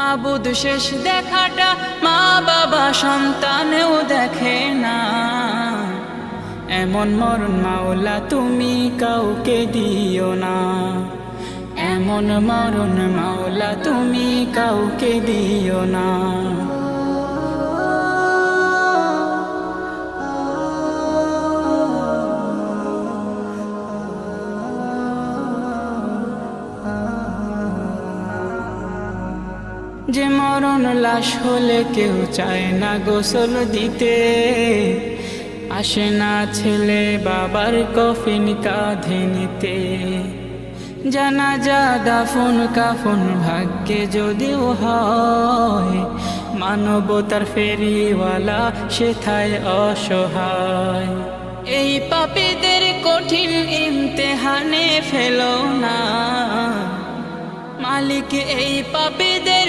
মাবুদ শেষ দেখাটা মা বাবা সন্তানেও দেখে না। এমন মরণ মাওলা তুমি কাউকে দিও না, এমন মরণ মাওলা তুমি কাউকে দিও না। যে মরণ লাশ হলে কেউ চায় না গোসল দিতে, আসে না ছেলে বাবার কফিন কাঁধে নিতে। জানাজা দাফন কাফন ভাগ্যে যদিও হয়, মানবতার ফেরিওয়ালা সেথায় অসহায়। এই পাপীদের কঠিন ইমতেহানে ফেলো না, মালিক এই পাপী